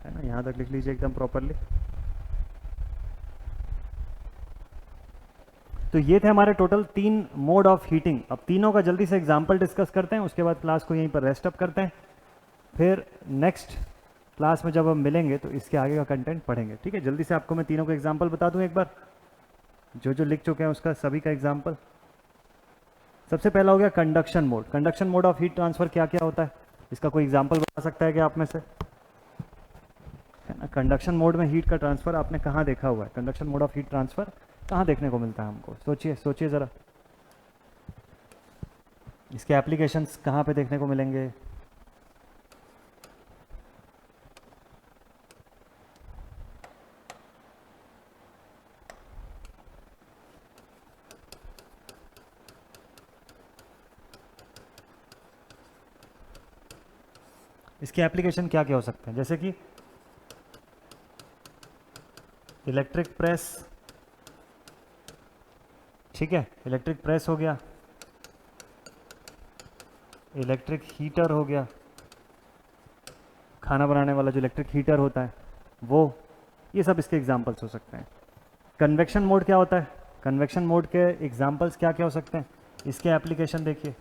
[SPEAKER 1] है ना, यहाँ तक लिख लीजिए एकदम प्रॉपरली। तो ये थे हमारे टोटल 3 मोड ऑफ हीटिंग। अब तीनों का जल्दी से एग्जांपल डिस्कस करते हैं, उसके बाद क्लास को यहीं पर रेस्ट अप करते हैं। फिर नेक्स्ट क्लास में जब हम मिलेंगे तो इसके आगे का कंटेंट पढ़ेंगे। ठीक है, जल्दी से आपको मैं तीनों का एग्जाम्पल बता दूं एक बार, जो जो लिख चुके हैं उसका सभी का एग्जाम्पल। सबसे पहला हो गया conduction mode. Conduction mode of heat transfer क्या क्या होता है, इसका कोई एग्जाम्पल बता सकता है क्या आप में से? है ना, कंडक्शन मोड में हीट का ट्रांसफर आपने कहाँ देखा हुआ है? Conduction mode of heat transfer कहाँ देखने को मिलता है हमको? सोचिए सोचिए ज़रा, इसके एप्लीकेशंस कहाँ पे देखने को मिलेंगे? इसके एप्लीकेशन क्या क्या हो सकते हैं? जैसे कि इलेक्ट्रिक प्रेस। ठीक है, इलेक्ट्रिक प्रेस हो गया, इलेक्ट्रिक हीटर हो गया, खाना बनाने वाला जो इलेक्ट्रिक हीटर होता है वो, ये सब इसके एग्जांपल्स हो सकते हैं। कन्वेक्शन मोड क्या होता है? कन्वेक्शन मोड के एग्जांपल्स क्या क्या हो सकते हैं? इसके एप्लीकेशन देखिए,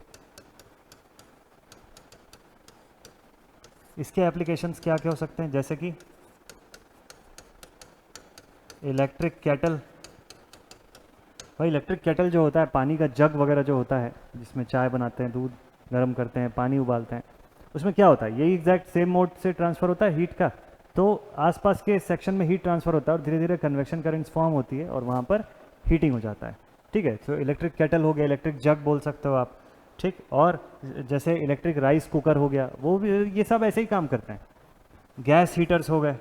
[SPEAKER 1] इसके एप्लीकेशंस क्या क्या हो सकते हैं, जैसे कि इलेक्ट्रिक केटल। भाई इलेक्ट्रिक केटल जो होता है, पानी का जग वगैरह जो होता है जिसमें चाय बनाते हैं, दूध गर्म करते हैं, पानी उबालते हैं, उसमें क्या होता है, यही एग्जैक्ट सेम मोड से ट्रांसफ़र होता है हीट का। तो आसपास के सेक्शन में हीट ट्रांसफ़र होता है और धीरे धीरे कन्वेक्शन करंट्स फॉर्म होती है और वहाँ पर हीटिंग हो जाता है। ठीक है, तो इलेक्ट्रिक केटल हो गया, इलेक्ट्रिक जग बोल सकते हो आप। ठीक, और जैसे इलेक्ट्रिक राइस कुकर हो गया, वो भी ये सब ऐसे ही काम करते हैं। गैस हीटर्स हो गए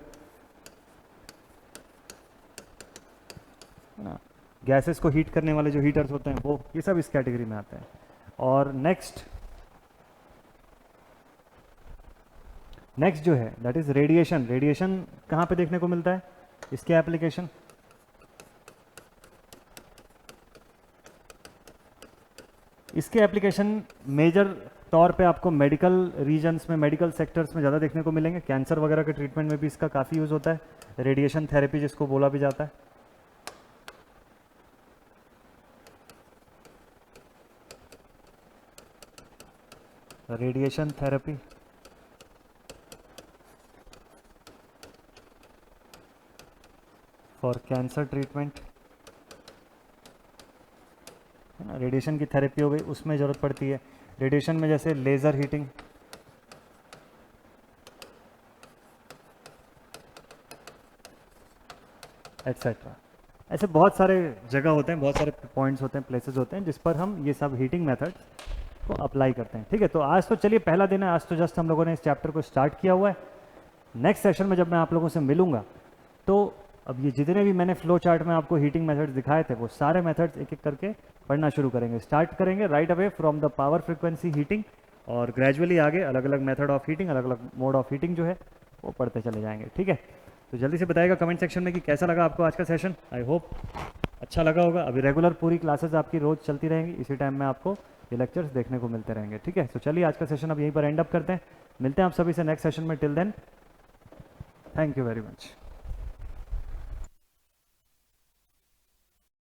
[SPEAKER 1] ना, गैसेस को हीट करने वाले जो हीटर्स होते हैं वो, ये सब इस कैटेगरी में आते हैं। और नेक्स्ट जो है दैट इज रेडिएशन। रेडिएशन कहाँ पे देखने को मिलता है, इसके एप्लीकेशन, इसके एप्लीकेशन मेजर तौर पे आपको मेडिकल रीजन्स में, मेडिकल सेक्टर्स में ज़्यादा देखने को मिलेंगे। कैंसर वगैरह के ट्रीटमेंट में भी इसका काफ़ी यूज़ होता है, रेडिएशन थेरेपी जिसको बोला भी जाता है। Radiation therapy, for cancer treatment, है ना, रेडिएशन की थेरेपी हो गई, उसमें ज़रूरत पड़ती है। रेडिएशन में जैसे लेज़र हीटिंग, एट्सेट्रा। ऐसे बहुत सारे जगह होते हैं, बहुत सारे पॉइंट्स होते हैं, प्लेसेस होते हैं जिस पर हम ये सब हीटिंग मेथड्स को अप्लाई करते हैं। ठीक है, तो आज तो चलिए पहला दिन है, आज तो जस्ट हम लोगों ने इस चैप्टर को स्टार्ट किया हुआ है। नेक्स्ट सेशन में जब मैं आप लोगों से मिलूंगा तो अब ये जितने भी मैंने फ्लो चार्ट में आपको हीटिंग मेथड्स दिखाए थे वो सारे मेथड्स एक एक करके पढ़ना शुरू करेंगे, स्टार्ट करेंगे right away from the power frequency heating, और ग्रेजुअली आगे अलग अलग मेथड ऑफ हीटिंग, अलग अलग मोड ऑफ हीटिंग जो है वो पढ़ते चले जाएंगे। ठीक है, तो जल्दी से बताइएगा कमेंट सेक्शन में कि कैसा लगा आपको आज का सेशन। आई होप अच्छा लगा होगा। अभी रेगुलर पूरी क्लासेस आपकी रोज़ चलती रहेंगी, इसी टाइम में आपको ये लेक्चर्स देखने को मिलते रहेंगे। ठीक है, तो चलिए आज का सेशन अब यहीं पर एंड अप करते हैं, मिलते हैं आप सभी से नेक्स्ट सेशन में। Till then thank you very much.